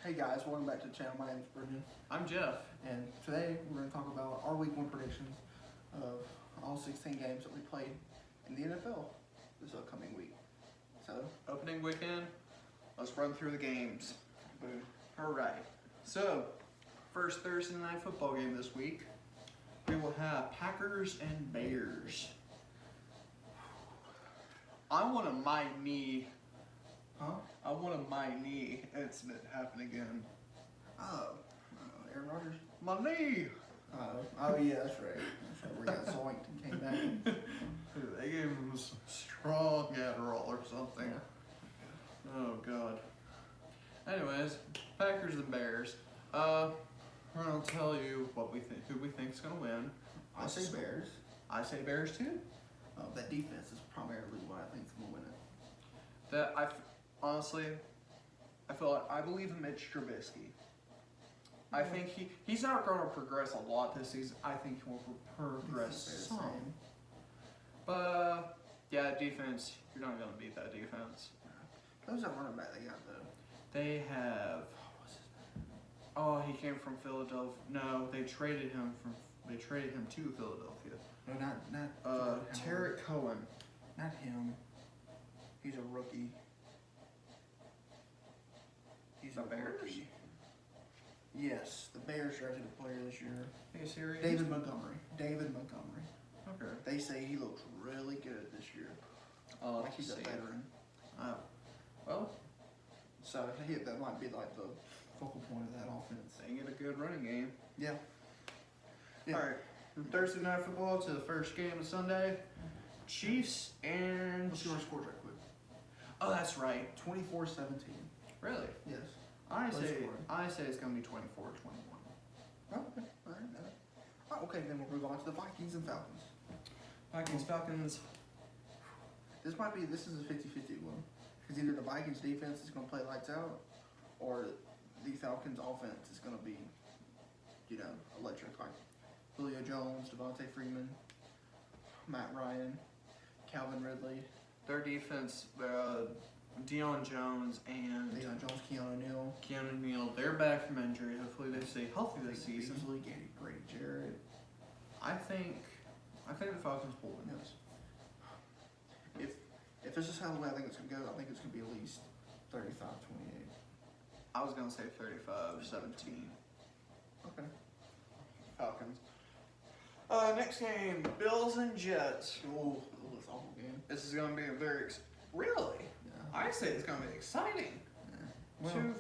Hey guys, welcome back to the channel. My name is Brendan, I'm Jeff. and today we're going to talk about our week one predictions of all 16 games that we played in the NFL this upcoming week. So, Opening weekend, let's run through the games. boom. Alright, so first Thursday night football game this week, we will have Packers and Bears. I want a my knee. Huh? I want a my knee incident happen again. Oh, Aaron Rodgers. My knee! Oh yeah, that's right. That's right. We got zoinked and came back. They gave him some strong Adderall or something. Oh god. Anyways, Packers and Bears. We're gonna tell you what we think, who we think is gonna win. I say Bears. I say Bears too. That defense is primarily what I think is going to win it. Honestly, I believe in Mitch Trubisky. I think he's not going to progress a lot this season. I think he will progress some. But yeah, defense. You're not going to beat that defense. Who's that running back they got though? They have. What's his name? Oh, he came from Philadelphia. No, they traded him to Philadelphia. No, not Tarek Cohen. Not him. He's a rookie. He's The a Bears? rookie. Yes, the Bears drafted a player this year. Are you serious? David Montgomery. Okay. They say he looks really good this year. Like he's a veteran. Well, So that might be like the focal point of that offense. they get a good running game. Yeah. All right. From Thursday night football to the first game of Sunday, Chiefs and. Let's see our scores right quick. Oh, that's right. 24-17. Really? Yes. I Low say scoring. it's gonna be 24-21. Oh, okay. All right. Oh, okay, then we'll move on to the Vikings and Falcons. Vikings, Falcons. This is a 50-50 one. Because either the Vikings defense is going to play lights out, or the Falcons offense is going to be, electric. Like Julio Jones, Devontae Freeman, Matt Ryan, Calvin Ridley, Their defense, Deion Jones and Deion Jones, Keanu Neal, Keanu Neal, they're back from injury. Hopefully they stay healthy this season. Beasley, Grady Jarrett. I think the Falcons will win this. If this is how the way I think it's going to go, I think it's going to be at least 35-28. I was gonna say 35-17. Okay. Falcons. Next game, Bills and Jets. Oh, that's an awful game. This is gonna be a very really. Yeah. I say it's gonna be exciting. Yeah. Well,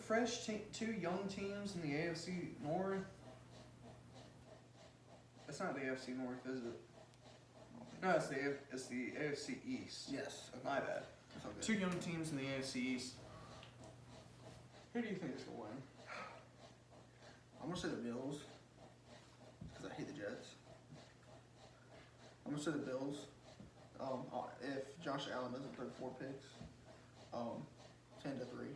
Two young teams in the AFC North. It's not the AFC North, is it? No, it's the AFC East. yes. Okay. My bad. That's all good. Two young teams in the AFC East. Who do you think is gonna win? I'm going to say the Bills, because I hate the Jets. I'm going to say the Bills. If Josh Allen doesn't throw 4 picks, 10-3.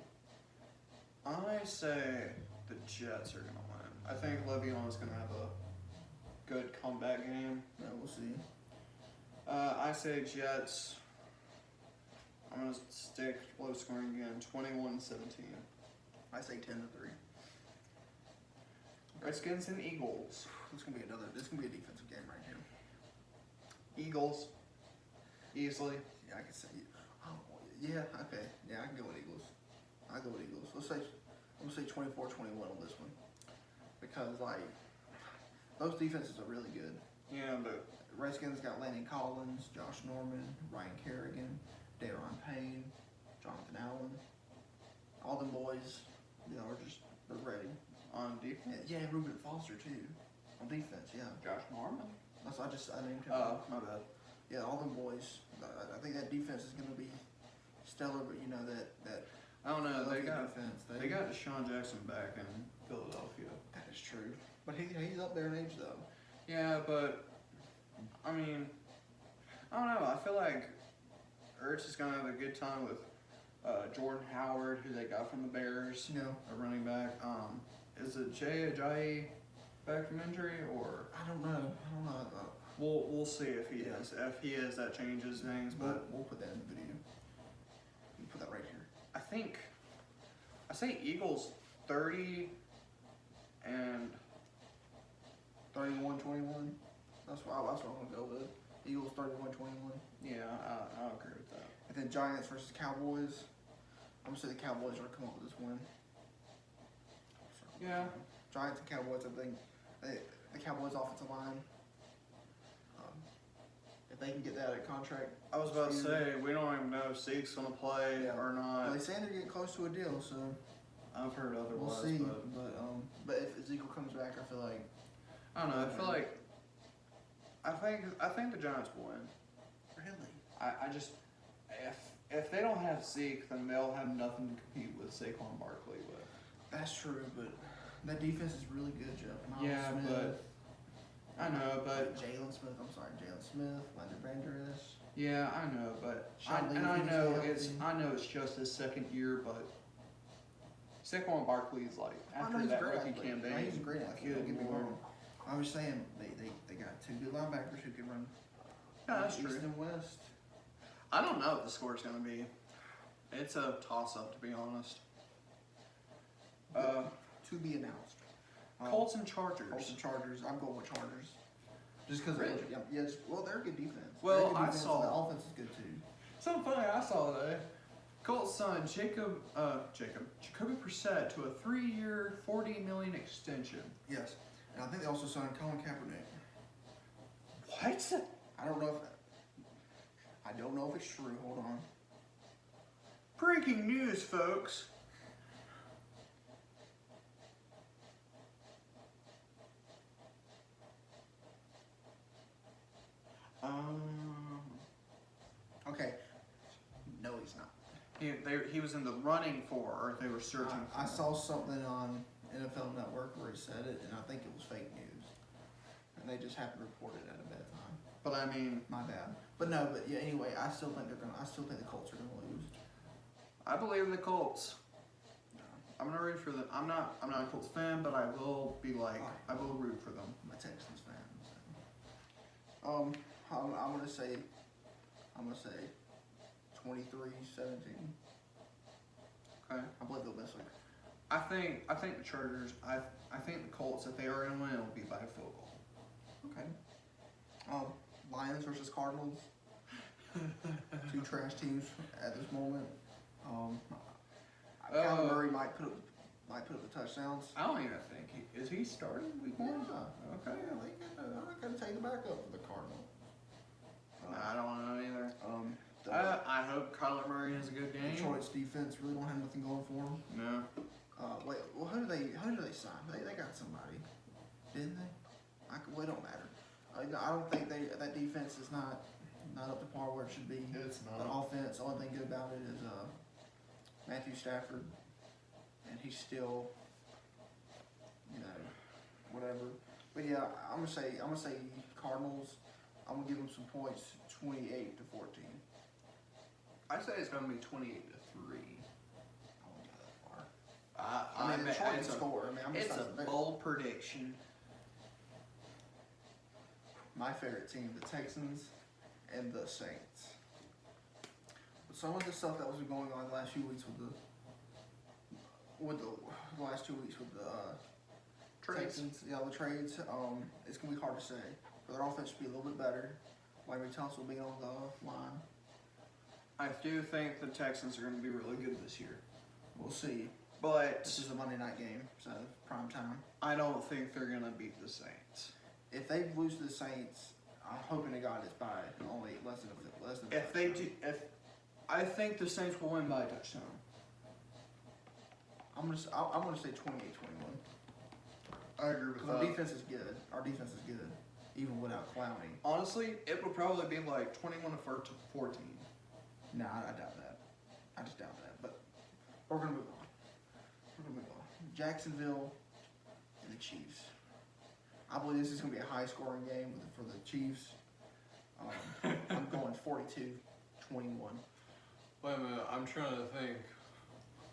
I say the Jets are gonna win. I think Le'Veon is gonna have a good comeback game. Yeah, we'll see. I say Jets. I'm gonna stick low scoring again, 21-17. I say 10-3. Redskins and Eagles. This is gonna be a defensive game right here. Eagles. Easily. Yeah, I can say. Oh, yeah. Okay. Yeah, I can go with Eagles. I go with Eagles. I'm gonna say 24-21 on this one, because those defenses are really good. Yeah, but Redskins got Landon Collins, Josh Norman, Ryan Kerrigan, Daron Payne, Jonathan Allen. All them boys, they're ready. on defense. Yeah, Reuben Foster too, on defense. Yeah, Josh Norman. I named him. Oh, my bad. Yeah, all them boys. I think that defense is going to be stellar, but that I don't know. They got defense. they got Deshaun Jackson back in Philadelphia. That is true, but he's up there in age though. Yeah, but I mean, I don't know. I feel like Ertz is gonna have a good time with Jordan Howard, who they got from the Bears, No, a running back. Is it Jay Ajayi back from injury, or I don't know. we'll see if he is. If he is, that changes things. But We'll put that in the video. You put that right here. I say Eagles 30 and 31-21. That's what I'm gonna go with. Eagles 31-21. yeah, I agree with that. And then Giants versus Cowboys. I'm gonna say the Cowboys are gonna come up with this win. Yeah. Giants and Cowboys. I think the Cowboys offensive line. If they can get that at contract, I was about to say we don't even know if Zeke's gonna play Yeah. or well, not. they say they're getting close to a deal, so I've heard otherwise. we'll see. But But if Ezekiel comes back, I feel like I don't know. I feel like I think the Giants will win. really. I just if they don't have Zeke, then they'll have nothing to compete with Saquon Barkley with. That's true, but that defense is really good, Jeff. Miles Yeah, Smith, but I know, but Jalen Smith. I'm sorry, Jalen Smith, Landry Vanderis. yeah, I know, but Sean Lee, and I if he's know healthy. it's just his second year, but Saquon Barkley is like I know after he's a that great rookie athlete. campaign. No, he's a great athlete. Good Don't get me Lord. wrong. I was saying they got two good linebackers who can run. Yeah, that's East true. and West. I don't know what the score's gonna be. It's a toss-up, to be honest. To be announced. Colts and Chargers. Colts and Chargers. I'm going with Chargers. Just because, Really? well, they're a good defense. Well, They're a good I defense, saw- and the offense is good too. Something funny I saw today. Colts signed Jacoby Brissett to a 3-year, $40 million extension. Yes, and I think they also signed Colin Kaepernick. What? I don't know if it's true. Hold on. Breaking news, folks. Okay. No, he's not. He was in the running for, or they were searching for. I saw something on NFL Network where he said it, and I think it was fake news. And they just happened to report it at a bad time. But I mean, My bad. But no, but yeah. Anyway, I still think the Colts are gonna lose. I believe in the Colts. I'm gonna root for them. I'm not a Colts fan, but I will be like, I will root for them. I'm a Texans fan. So. I'm gonna say 23-17. Okay. I believe they'll miss it. I think the Chargers. I think the Colts, if they are gonna win, it'll be by a field goal. Okay. Lions versus Cardinals. Two trash teams at this moment. Kyler Murray might put up the touchdowns. I don't even think is he starting week one? Yeah. Okay. Yeah, they're not gonna take the backup for the Cardinals. I don't know either. I hope Kyler Murray has a good game. Detroit's defense really don't have nothing going for them. No. Wait, well, who do they sign? They got somebody, didn't they? Well, it don't matter. I don't think that defense is not up to par where it should be. It's not. The offense, the only thing good about it is Matthew Stafford, and he's still, whatever. But yeah, I'm gonna say Cardinals. I'm gonna give them some points, 28-14. I say it's gonna be 28-3. I won't go that far. I mean, bet Detroit can it's score. I mean, I'm It's just a bold prediction. my favorite team, the Texans and the Saints. But some of the stuff that was going on the last few weeks with the last 2 weeks with the Trades. Texans, the trades, it's gonna be hard to say. But their offense should be a little bit better. Larry Tunsil will be on the line. I do think the Texans are gonna be really good this year, We'll see. but This is a Monday night game, so prime time. I don't think they're gonna beat the Saints. If they lose to the Saints, I'm hoping to God it's by only less than a If they touchdown. do, I think the Saints will win by a touchdown. I'm gonna say 28-21. I agree with Because our defense is good. Our defense is good, even without Clowney. Honestly, it would probably be like 21-14. No, I doubt that. I just doubt that. But we're gonna move on. Jacksonville and the Chiefs. I believe this is gonna be a high-scoring game for the Chiefs. I'm going 42-21. Wait a minute, I'm trying to think.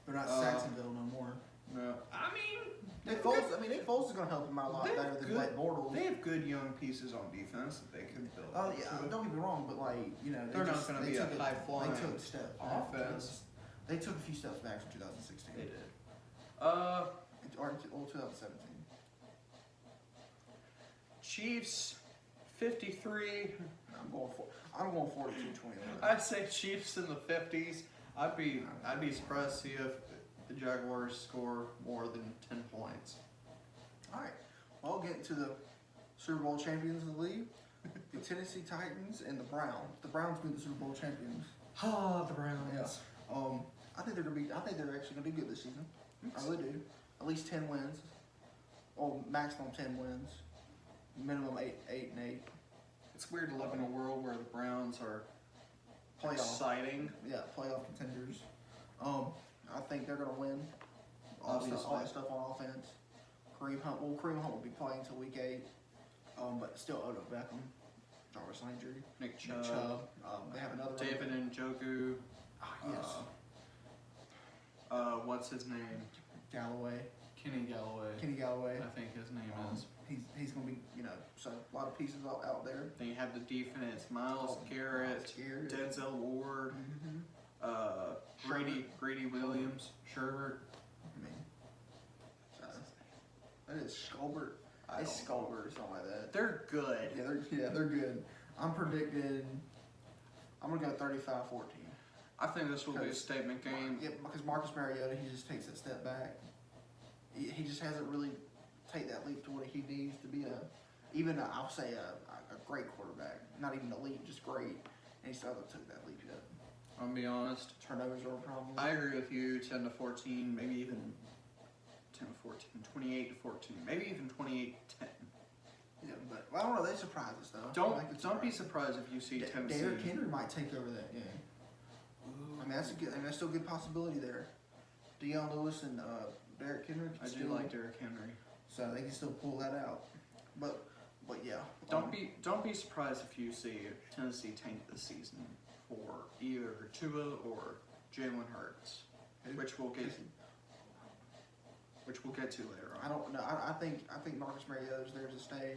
They're not Saxonville no more. No, I mean, Nick Foles is gonna help them out a lot They have better than good- Blake Bortles. they have good young pieces on defense that they can build. Oh up yeah, to. don't get me wrong, but They're not gonna be a high-flying They took a step back. offense. They took a few steps back from 2016. They did. Bowl 2017. Chiefs 53. I'm going 42-21. I'd say Chiefs in the 50s. I'd be surprised to see if the Jaguars score more than 10 points. All right. Well, getting to the Super Bowl champions of the league, the Tennessee Titans and the Browns. The Browns being the Super Bowl champions. Ah, the Browns. Yeah. I think they're actually gonna do good this season. I really do. At least 10 wins, or maximum 10 wins. Minimum 8-8. It's weird to live in a world where the Browns are Playoff. exciting. Yeah, playoff contenders. I think they're gonna win. All Obviously. that stuff on offense. Kareem Hunt will be playing until week 8. But still Odell Beckham, Jarvis Landry, Nick Chubb, They have another David Njoku. Yes. What's his name? Galloway, Kenny Galloway. Kenny Galloway. I think his name is. He's gonna be, so a lot of pieces out there. Then you have the defense: Miles Garrett, Garrett. Denzel Ward, Mm-hmm. Grady Williams, Sherbert. I mean, that is Scalbert. I It's don't know. Scalbert or something like that. They're good. They're good. I'm predicting. I'm gonna go 35-14. I think this will be a statement game. Yeah, because Marcus Mariota, he just takes that step back. He just hasn't really take that leap to what he needs to be I'll say a great quarterback. Not even elite, just great. And he still hasn't took that leap yet. I'm gonna be honest. Turnovers are a problem. I agree with you. 10-14, maybe even 10-14, 28-14, maybe even 28-10. Yeah, but I don't know. They surprise us though. Don't be surprised if you see Tennessee. Derrick Henry might take over that game. I mean, that's still a good possibility there. Deion Lewis and Derrick Henry. I do like Derrick Henry. So they can still pull that out. But yeah. Don't be surprised if you see Tennessee tank this season for either Tua or Jalen Hurts, which we'll get to later on. I don't know. I think Marcus Mariota's there to stay.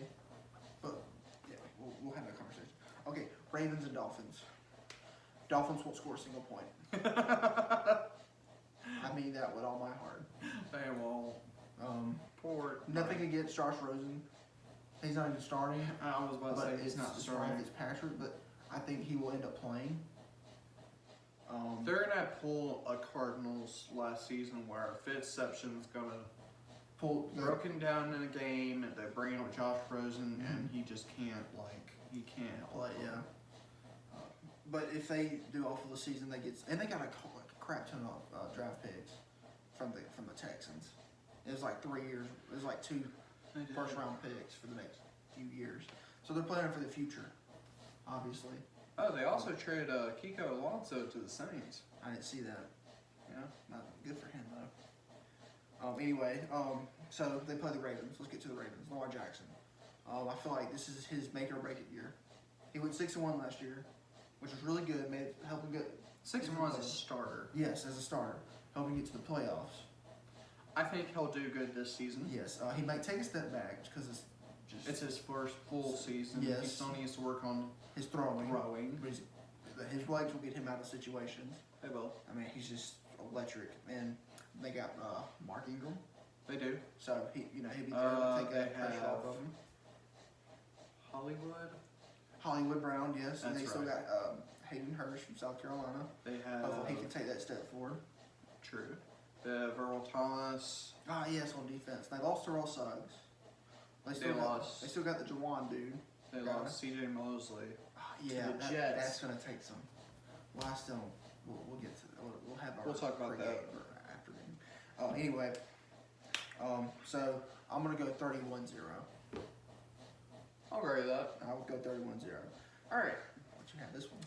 But yeah, we'll have that conversation. Okay, Ravens and Dolphins. Dolphins won't score a single point. I mean that with all my heart. They won't. Poor. Nothing against Josh Rosen. He's not even starting. I was about to say he's not starting. starting. It's Patrick, but I think he will end up playing. They're in that pool of Cardinals last season where Fitzception's gonna broken down in a game, and they bring in Josh Rosen, and he just can't play. Yeah. But if they do awful this season, they got a crap ton of draft picks from the Texans. It was like 3 years. It was like 2 first round picks for the next few years. So they're planning for the future, obviously. Oh, they also traded Kiko Alonso to the Saints. I didn't see that. Yeah. Not good for him though. Anyway, so they play the Ravens. Let's get to the Ravens. Lamar Jackson. I feel like this is his make or break it year. He went 6-1 last year, which was really good. Helped him get 6-1 as a starter. Yes, as a starter, helping get to the playoffs. I think he'll do good this season. Yes, he might take a step back because It's his first full season. Yes. He still needs to work on his throwing. But His legs will get him out of situations. they will. I mean, he's just electric. And they got Mark Ingram, They do. so he'll be there to take they that pressure have off of him. Hollywood Brown, yes, and That's they still right. got Hayden Hurst from South Carolina. They have. Hopefully he can take that step forward. True. They have Earl Thomas. Yes, on defense. They lost Terrell Suggs. They still got the Jawan dude. They Okay. lost C.J. Mosley. Yeah, the Jets. that's gonna take some. Well, I still we'll get to that. We'll have our We'll talk about pregame that. or after game. Anyway, so I'm gonna go 31-0. I'll agree with that. I would go 31-0. All right, what you have this one?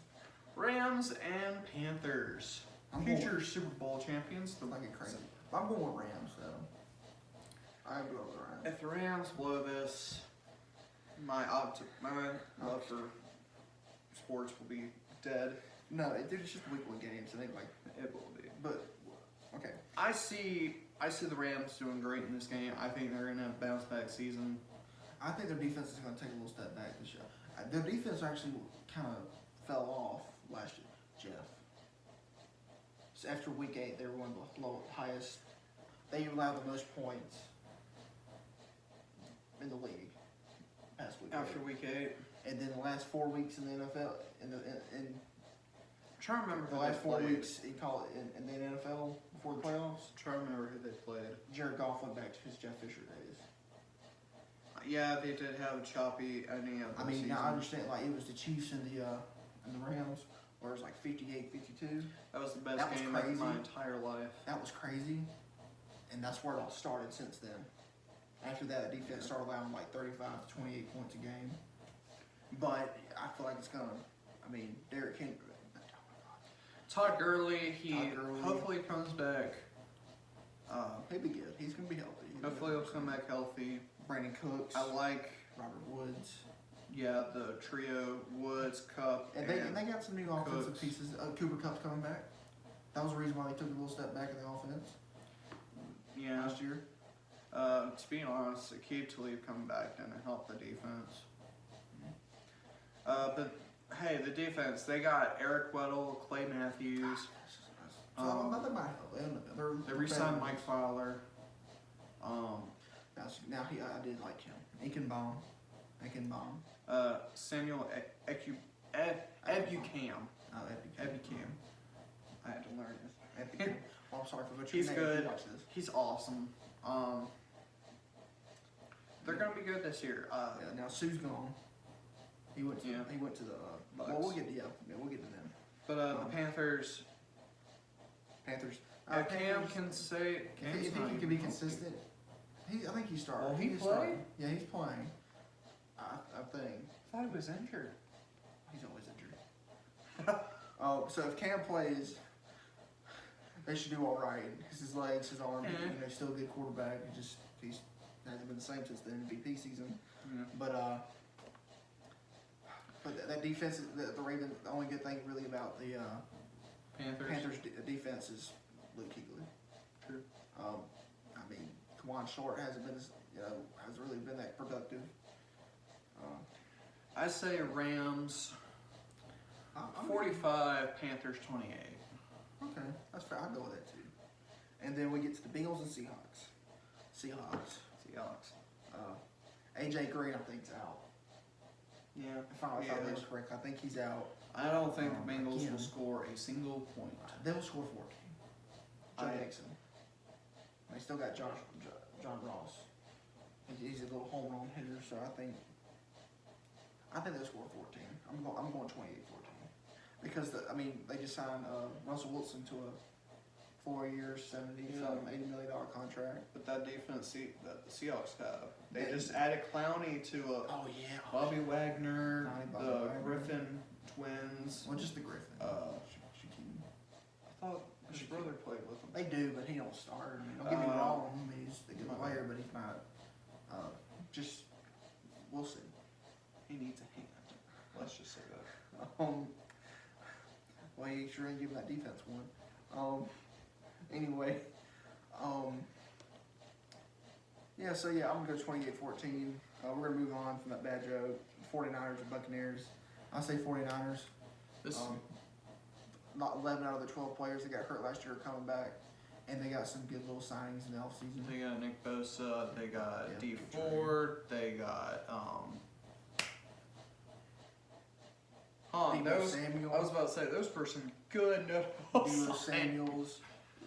Rams and Panthers. I'm Future Super Bowl champions. Like it crazy. I'm going with Rams though. I'm going with the Rams. If the Rams blow this, my love for sports will be dead. No, it's just week 1 games. I think It will be. but okay. I see the Rams doing great in this game. I think they're gonna have a bounce back season. I think their defense is going to take a little step back this year. Their defense actually kind of fell off last year, Jeff. So after week 8, they were one of the highest. They allowed the most points in the league. Past week. After eight. week 8. And then the last 4 weeks in the NFL, in I'm trying to remember the who last they 4 played. weeks in the NFL before the playoffs, I'm trying to remember who they played. Jared Goff went back to his Jeff Fisher days. Yeah, they did have a choppy ending of the I mean, season. now I understand, like, it was the Chiefs and the Rams, where it was like 58-52. That was the best That was game of crazy. my entire life. That was crazy, and that's where it all started since then. After that, the defense started allowing like 35 to 28 points a game. But I feel like it's gonna. I mean, Derrick Henry. Todd Gurley, he Todd Gurley. hopefully comes back. He'll be good. He's gonna be healthy. Hopefully he'll come back healthy. Brandon Cooks. I like, Robert Woods. yeah, the trio, Woods, Cup, And they got some new offensive Cooks. pieces. Cooper Cup's coming back. That was the reason why they took a little step back in the offense yeah. last year. To be honest, Akeem Talib coming back didn't help the defense. But hey, the defense, they got Eric Weddle, Clay Matthews. So they might help. They re-signed Mike Fowler. Now I did like him. Ekenbaum. Samuel Ebucam. Epicam. Ebucam. I had to learn this. Epicam. Oh, I'm sorry for butchering He's your name if you good. watch this. He's awesome. They're gonna be good this year. Yeah, now Sue's gone. He went to Yeah. the Bucks. well, we'll get to them. But the Panthers. Panthers. Cam Panthers, can say. if he can be consistent, I think he's starting. Oh, he He's starting. played? Yeah, he's playing. I think I thought he was injured. he's always injured. So if Cam plays, they should do all right. Because his legs, his arm, Mhm. he's still a good quarterback. He hasn't been the same since the MVP season. Yeah. But that defense, the Ravens, the only good thing really about the Panthers defense is Luke Kuechly. True. I mean, Kawan Short hasn't really been that productive. I say Rams I'm 45, Panthers 28. Okay, that's fair. I'll go with that too. And then we get to the Bengals and Seahawks. Seahawks. AJ Green, I think, is out. Yeah. If I remember correct, I think he's out. I don't think the Bengals again. will score a single point. They'll score 14. Joe I- Mixon. They still got John Ross. He's a little home run hitter, so I think they'll score 14. I'm going 28-14 because they just signed Russell Wilson to a 4 year, $80 million contract. But that defense that the Seahawks have, they Yeah. just added Clowney to a Oh yeah, Bobby Wagner, Bobby the Wagner. Griffin twins. well just the Griffin. Shaquille. I thought his brother played with them. They do, but he don't start. I mean, don't get me wrong. I mean, he's a good player, but he's not. Just we'll see. He needs a hand. Let's just say that. Well, he sure ain't giving that defense one. Anyway, yeah. So yeah, I'm gonna go 28-14. We're gonna move on from that bad joke. 49ers and Buccaneers. I say 49ers. This Not 11 out of the 12 players that got hurt last year are coming back, and they got some good little signings in the offseason. they got Nick Bosa, they got Yeah, D good Ford, they got Debo those, Samuel. I was about to say those were some good Debo notes. Samuels.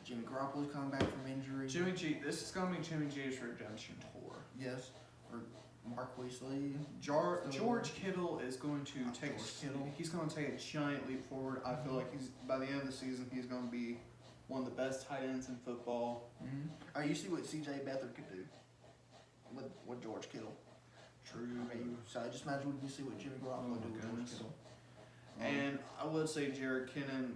Jimmy Garoppolo's coming back from injury. Jimmy G. This is gonna be Jimmy G's redemption tour. Yes. Or Mark Weasley. George Kittle is going to take. George Kittle. He's going to take a giant leap forward. I feel like he's by the end of the season he's going to be one of the best tight ends in football. Mm-hmm. You see what C.J. Beathard could do with George Kittle. True. I mean, so just imagine when you see what Jimmy Garoppolo do with George goodness. Kittle. And I would say Jared Kinnan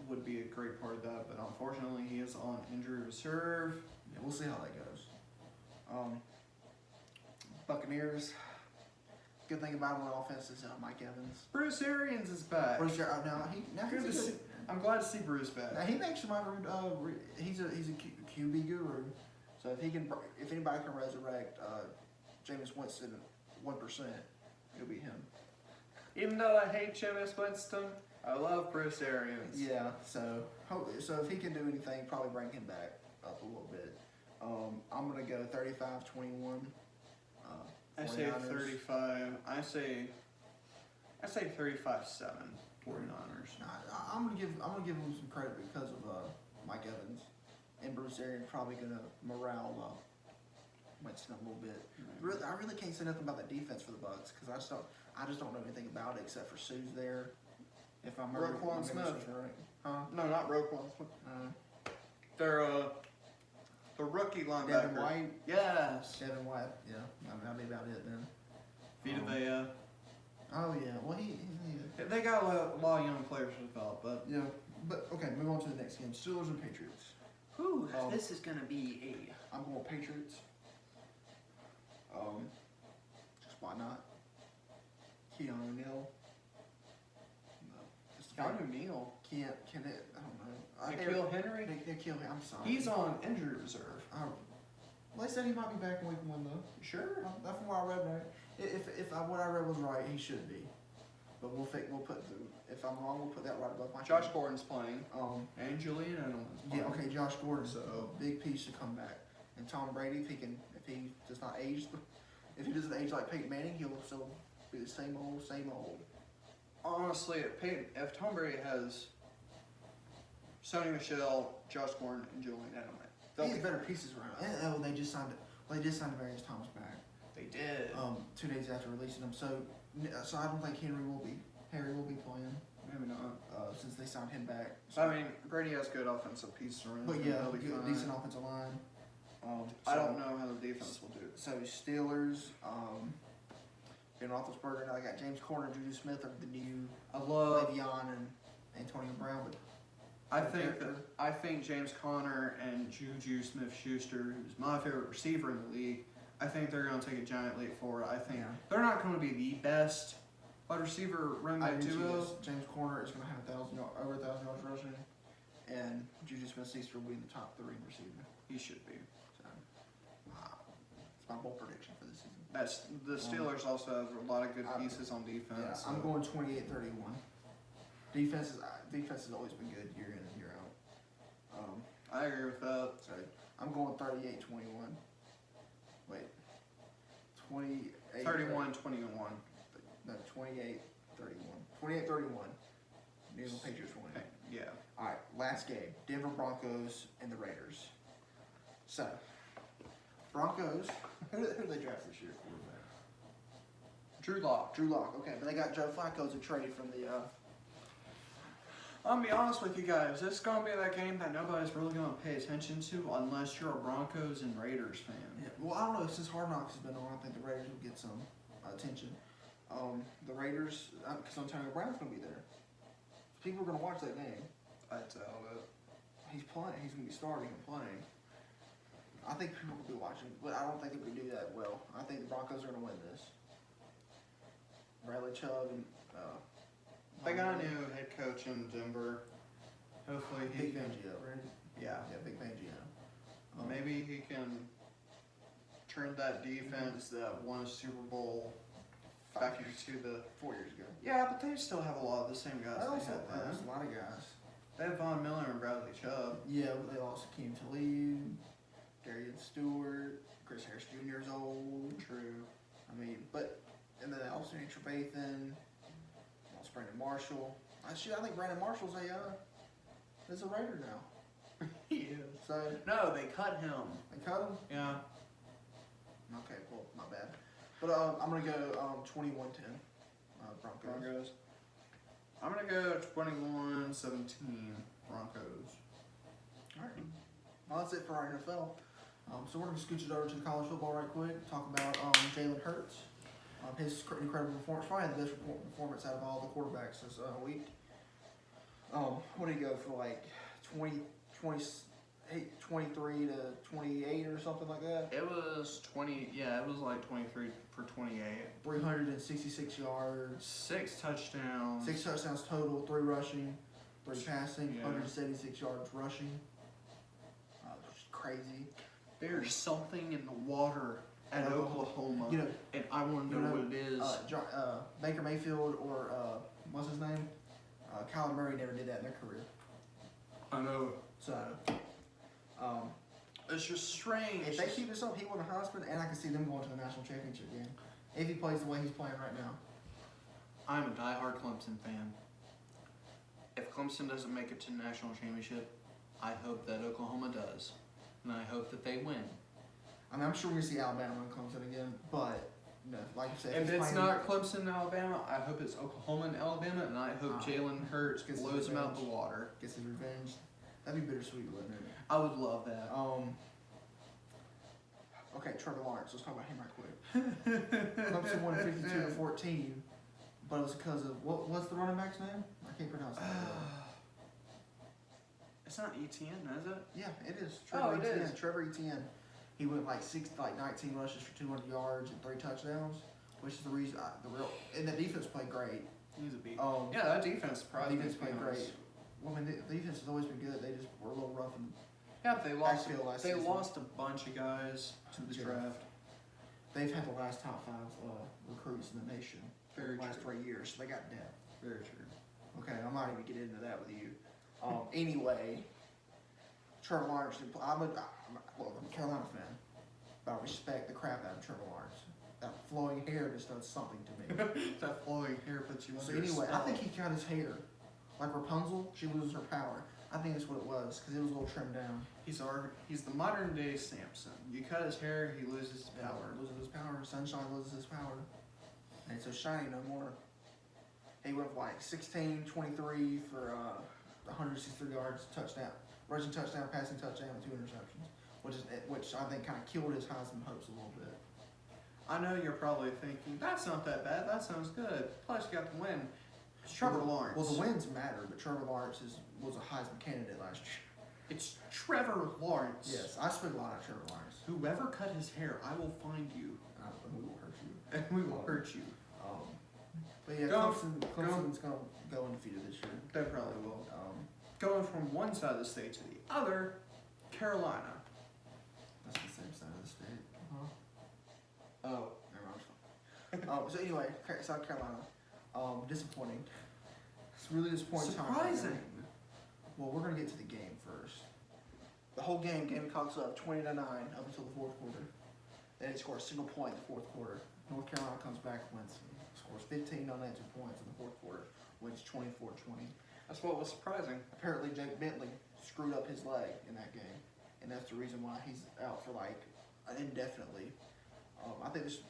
would be a great part of that, but unfortunately he is on injury reserve. Yeah, we'll see how that goes. Buccaneers. Good thing about him on offense is Mike Evans. Bruce Arians is back. He's Good to see- I'm glad to see Bruce back. Now he actually might. He's a QB guru. So if anybody can resurrect Jameis Winston 1%, it'll be him. Even though I hate Jameis Winston, I love Bruce Arians. Yeah. So if he can do anything, probably bring him back up a little bit. I'm gonna go 35-21. I say 49ers. 35. I say 35-7 49ers. I'm gonna give them some credit because of Mike Evans and Bruce Arians probably gonna morale Winston a little bit. Really, I really can't say nothing about the defense for the Bucks because I just don't know anything about it except for Sue's there. If I'm Roquan Smith. right? Huh? No, not Roquan. They're the rookie linebacker. Devin White. Yes. Devin White. Yeah, that'll be about it then. Vita Vea. Oh yeah, well They got a lot of young players to develop, but yeah, but okay, move on to the next game. Steelers and Patriots. whew, Um, this is gonna be I'm going Patriots. Just why not? Keanu Neal. No, just a Keanu Neal. Can it? I don't know. Nikhil Henry. Nikhil. I'm sorry. He's on injury reserve. Well, they said he might be back in week 1 though. Sure. That's from what I read. Right? What I read was right, he should be. But we'll put if I'm wrong, we'll put that right above my. Josh Gordon's playing. And Julian Edelman's playing. yeah, okay, Josh Gordon. So a big piece to come back. And Tom Brady, if he does not age, if he doesn't age like Peyton Manning, he'll still be the same old. Honestly, if Tom Brady has Sony Michel, Josh Gordon, and Julian Edelman, He has better pieces around. And they just signed. They just signed Darius Thomas back. They did. 2 days after releasing him. So I don't think Harry will be playing. Maybe not. Since they signed him back. I mean, Brady has good offensive pieces around. But him. yeah, He'll be good, fine. decent offensive line. I don't know how the defense will do. So Steelers, Ben Roethlisberger. Now they got James Conner and Juju Smith are the new I love. Le'Veon and Antonio Brown. But I think James Conner and Juju Smith-Schuster, who's my favorite receiver in the league, I think they're going to take a giant leap forward. I think they're not going to be the best wide receiver running back duo. James Conner is going to have over 1,000 yards rushing, and Juju Smith-Schuster will be in the top 3 receiver. He should be. So, it's my bold prediction for this season. The Steelers also have a lot of good pieces on defense. Yeah, so. I'm going 28-31. Defense has always been good year in and year out. I agree with that. So I'm going 38-21. Wait, 28. 31-21. No, 28-31. 28-31. New England Patriots win. Okay, yeah. All right, last game: Denver Broncos and the Raiders. So, Broncos. Who did they draft this year? Quarterback? Drew Lock. Drew Lock. Okay, but they got Joe Flacco as a trade from the. I'm gonna be honest with you guys. This is gonna be that game that nobody's really gonna pay attention to unless you're a Broncos and Raiders fan. Yeah, well, I don't know. Since Hard Knocks has been on, I think the Raiders will get some attention. The Raiders, because Antonio Brown's gonna be there. People are gonna watch that game. I doubt it. He's playing. He's gonna be starting and playing. I think people will be watching, but I don't think they would do that well. I think the Broncos are gonna win this. Bradley Chubb and. They got a new head coach in Denver. Hopefully he Big can. Fangio, right? Yeah. Yeah, Big Fangio. Maybe he can turn that defense that won a Super Bowl back into the. 4 years ago. Yeah, but they still have a lot of the same guys. There's They had then. a lot of guys. They have Von Miller and Bradley Chubb. Yeah, but they lost Akeem Talib, Darian Stewart, Chris Harris Jr. is old. True. I mean, but and then they also need Trevathan, lost Brandon Marshall. I think Brandon Marshall's is a Raider now. He is. So No, they cut him. they cut him. Yeah. Okay, well, not bad. But I'm gonna go 21-10 Broncos. Broncos. I'm gonna go 21-17 Broncos. All right. Well, that's it for our NFL. So we're gonna scooch it over to the college football right quick. Talk about Jalen Hurts. His incredible performance, probably the best performance out of all the quarterbacks this week. What did he go for, like 23 to 28 or something like that? It was 20. Yeah, it was like 23 for 28. 366 yards, 6 touchdowns. 6 touchdowns total, 3 rushing, 3 passing, Yeah. 176 yards rushing. Which is crazy. There's something in the water at Oklahoma, You know, and I want to know what it is. Baker Mayfield or what's his name? Kyler Murray never did that in their career. I know. So, It's just strange. if they keep this up, he won the Heisman, and I can see them going to the national championship game. if he plays the way he's playing right now. I'm a diehard Clemson fan. If Clemson doesn't make it to the national championship, I hope that Oklahoma does, and I hope that they win. I mean, I'm sure we're gonna see Alabama and Clemson again, but no, like you said, If he's it's playing- not Clemson and Alabama, I hope it's Oklahoma and Alabama, and I hope Jalen Hurts gets his blows them out the revenge. water. gets his revenge. That'd be bittersweet, wouldn't it? I would love that. Okay, Trevor Lawrence. Let's talk about him right quick. Clemson won 52-14, but it was because of what's the running back's name? I can't pronounce it. It's not ETN, is it? Yeah, it is. Oh, Trevor it Etienne. is. Trevor Etienne. He went like 19 rushes for 200 yards and 3 touchdowns, which is the reason. And the defense played great. He's a beat. Um, Yeah, that defense surprised me. defense to be played honest. great. Well, I mean, the defense has always been good. They just were a little rough and Yeah, but they lost. backfield last They season. lost a bunch of guys to the Yeah. draft. They've had the last top 5 recruits in the nation for Very the last true. 3 years. So they got depth. Very true. Okay, I'm not even getting into that with you. Anyway, Trevor Lawrence. I'm a Carolina fan, but I respect the crap out of Trevor Lawrence. That flowing hair just does something to me. That flowing hair puts you So under a anyway, I spell. think he got his hair like Rapunzel. She loses her power. I think that's what it was because it was a little trimmed down. He's the modern day Samson. You cut his hair, he loses his power. Loses his power. Sunshine loses his power. And so shiny no more. He went for like 16, 23 for 163 yards, touchdown, rushing touchdown, passing touchdown, and 2 interceptions, which I think kind of killed his Heisman hopes a little bit. I know you're probably thinking, that's not that bad, that sounds good. Plus you got the win. It's Trevor Lawrence. Well, the wins matter, but Trevor Lawrence was a Heisman candidate last year. It's Trevor Lawrence. Yes, I speak a lot of Trevor Lawrence. Whoever cut his hair, I will find you. And we will hurt you. And we will hurt you. But yeah, Go- Clemson's going to go undefeated this year. They probably will. Going from one side of the state to the other, Carolina. That's the same side of the state. Oh. Never mind. So anyway, South Carolina, disappointing. It's really disappointing. Surprising. Well, we're gonna get to the game first. The whole game, Gamecocks up 20-9 up until the 4th quarter. They didn't score a single point in the 4th quarter. North Carolina comes back, wins, scores 15 unanswered points in the 4th quarter, wins 24-20. That's what was surprising. Apparently, Jake Bentley screwed up his leg in that game, and that's the reason why he's out for like indefinitely. I think there's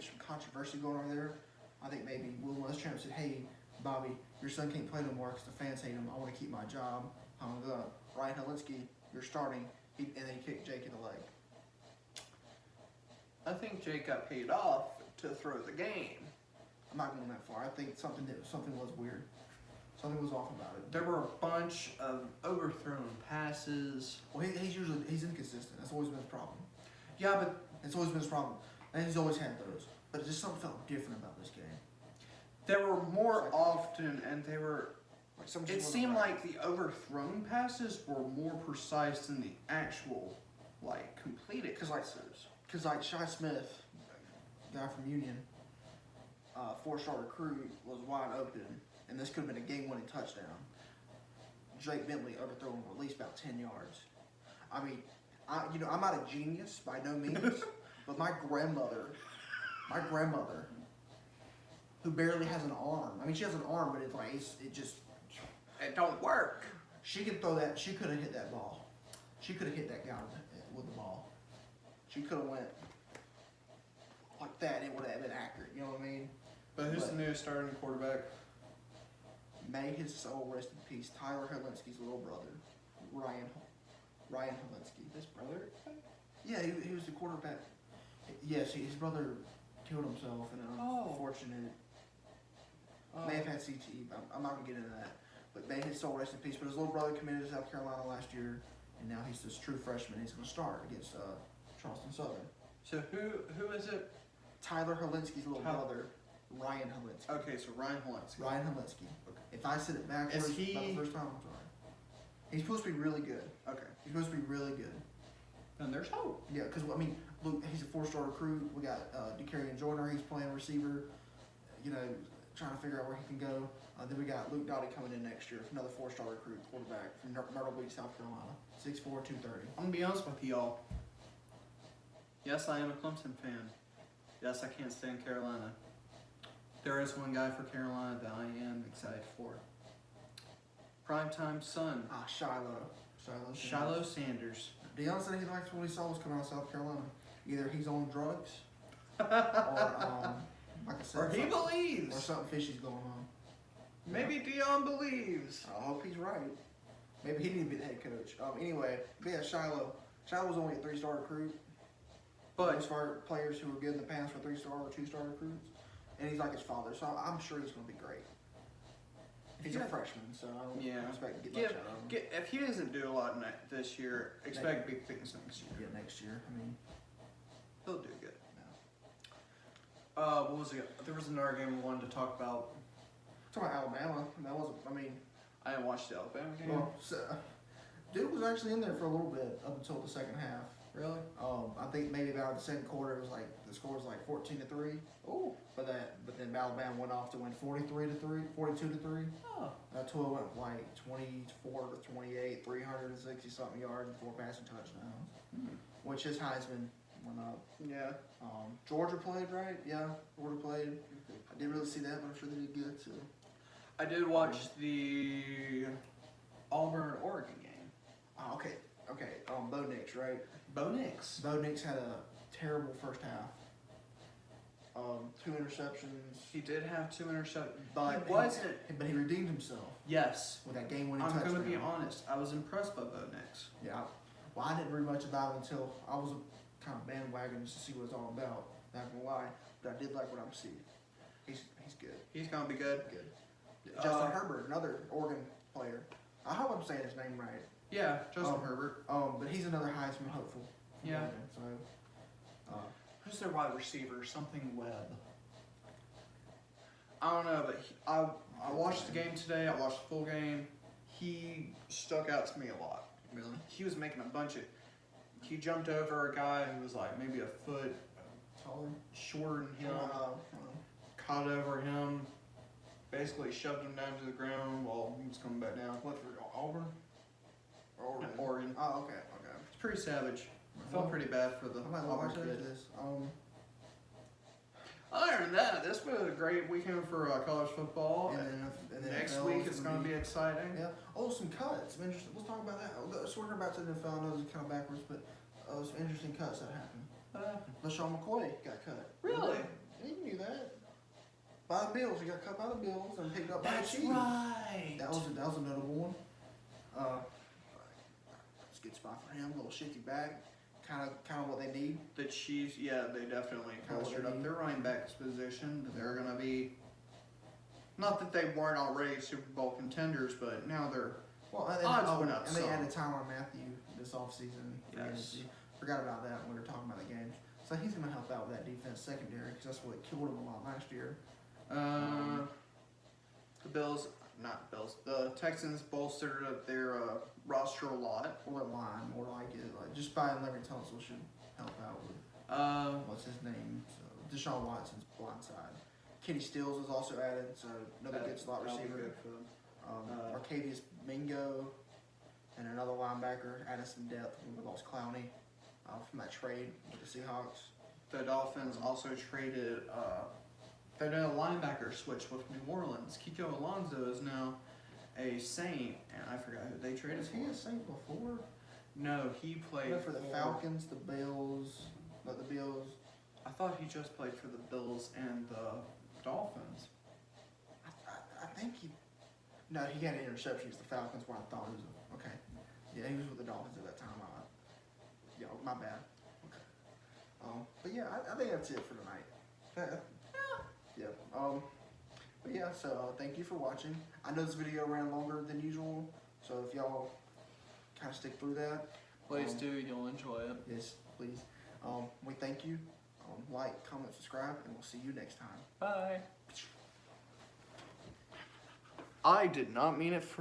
some controversy going on there. I think maybe Will Muschamp said, "Hey, Bobby, your son can't play no more because the fans hate him. I want to keep my job. I'm gonna Ryan Helinski, you're starting." And then he kicked Jake in the leg. I think Jake got paid off to throw the game. I'm not going that far. I think something was weird. Something was off about it. There were a bunch of overthrown passes. Well, he's inconsistent. That's always been his problem. Yeah, but It's always been his problem, and he's always had those. But it just something felt different about this game. there were more often, and they were. Like something It just wasn't seemed right. like the overthrown passes were more precise than the actual, like, completed passes. Because like Shy Smith, guy from Union, 4-star recruit, was wide open, and this could have been a game-winning touchdown. Jake Bentley overthrew him at least about 10 yards. I mean, I'm not a genius by no means, but my grandmother, who barely has an arm. I mean, she has an arm, but It don't work. she could throw that. She could have hit that ball. She could have hit that guy with the ball. She could have went like that. It would have been accurate. You know what I mean? But who's the new starting quarterback? May his soul rest in peace. Tyler Helinski's little brother, Ryan Helinski. His brother? Yeah, he was the quarterback. Yes, his brother killed himself in an unfortunate. May have had CTE. But I'm not gonna get into that. But may his soul rest in peace. But his little brother committed to South Carolina last year, and now he's this true freshman. He's gonna start against Charleston Southern. So who is it? Tyler Helinski's little Tyler. brother, Ryan Helinski. Okay, so Ryan Helinski. Ryan Helinski. Okay. If I said it backwards Is he- about the first time, I'm sorry. He's supposed to be really good. Okay. He's supposed to be really good. Then there's hope. Yeah, because I mean, look, he's a 4-star recruit. We got DeCarrion Joyner. He's playing receiver. You know, trying to figure out where he can go. Then we got Luke Dottie coming in next year, another 4-star recruit quarterback from Myrtle Beach, South Carolina, 6'4", 230. I'm gonna be honest with y'all. Yes, I am a Clemson fan. Yes, I can't stand Carolina. There is one guy for Carolina that I am excited for. Primetime Son, Shiloh. Shiloh Sanders. Deion said he likes what he saw was coming out of South Carolina. Either he's on drugs, or like I said, Or he or believes. something fishy's going on. Maybe Dion believes. I hope he's right. Maybe he didn't be the head coach. Anyway, but yeah, Shiloh. Shiloh was only a 3-star recruit. But Most of our players who were good in the past were 3-star or 2-star recruits, and he's like his father, so I'm sure he's going to be great. He's a freshman, so I don't expect to get much out of him. if he doesn't do a lot this year, expect big things next year. Yeah, next year. I mean, He'll do good. no. What was it? There was another game we wanted to talk about. Talking about Alabama, that wasn't. I mean, I didn't watch the Alabama game. well, so, Duke was actually in there for a little bit up until the second half. Really? I think maybe about the second quarter, it was like the score was like 14-3. Oh. But then Alabama went off to win 42-3. Oh. Tua went like 24-28, 360 something yards and 4 passing touchdowns, which his Heisman went up. Yeah. Georgia played, right? Yeah, Georgia played. I didn't really see that, but I'm sure they did good too. I did watch the Auburn Oregon game. Oh, okay. Bo Nix, right? Bo Nix. Bo Nix had a terrible first half. 2 interceptions. He did have 2 interceptions, But he wasn't. But he redeemed himself Yes. with that game-winning I'm touchdown. going to be honest. I was impressed by Bo Nix. Yeah. Well, I didn't read much about it until I was kind of bandwagon just to see what it's all about. Not gonna lie, but I did like what I'm seeing. He's good. He's going to be good. Good. Justin Herbert, another Oregon player. I hope I'm saying his name right. Yeah, Justin Herbert. But he's another Heisman hopeful. from Yeah. Oregon, so. Who's their wide receiver? Something Webb. I don't know, but I watched the game today. I watched the full game. He stuck out to me a lot. Really? He was making a bunch of. He jumped over a guy who was like maybe a foot Taller. shorter than him. Caught over him. Basically shoved him down to the ground while he was coming back down. What for Auburn? Or Oregon? Oregon. Oh, okay. It's pretty savage. I felt pretty bad for the I might Auburn watch kid. this. Other than that, this was a great weekend for college football. And then Next NFL week is it's going to be exciting. Yeah. Oh, some cuts. Some interesting. Let's talk about that. So we're about to the NFL. I know it's kind of backwards, but some interesting cuts that happened. LaShawn McCoy got cut. Really? Yeah, you knew that. By the Bills, he got cut by the Bills and picked up by the That's Chiefs. right. That was a notable one. It's a good spot for him. A little shifty back. Kind of what they need. The Chiefs, yeah, they definitely Kinda what bolstered they up need. their running backs position. They're going to be, not that they weren't already Super Bowl contenders, but now they're. Well, Odds went up and they some. added Tyrann Mathieu this offseason. Yes. Forgot about that when we were talking about the games. So he's going to help out with that defense secondary because that's what killed him a lot last year. The Texans bolstered up their roster a lot. Or their line, more like it. Like just buying Larry Tunsil should help out with what's his name? So Deshaun Watson's blind side. Kenny Stills was also added, so another good slot That'll be receiver. good for them. Arcadius Mingo and another linebacker added some depth. We lost Clowney from that trade with the Seahawks. The Dolphins also traded. They did a linebacker switch with New Orleans. Kiko Alonso is now a Saint, and I forgot who they traded Was for. he a Saint before? No, he played For the Falcons, the Bills, not the Bills. I thought he just played for the Bills and the Dolphins. I think he. No, he had an interception against the Falcons where I thought he was. Okay. Yeah, he was with the Dolphins at that time. Yeah, my bad. Okay. But yeah, I think that's it for tonight. Yeah. But yeah, so thank you for watching. I know this video ran longer than usual, so if y'all kind of stick through that, Please do, you'll enjoy it. yes, please. We thank you. Like, comment, subscribe, and we'll see you next time. Bye. I did not mean it for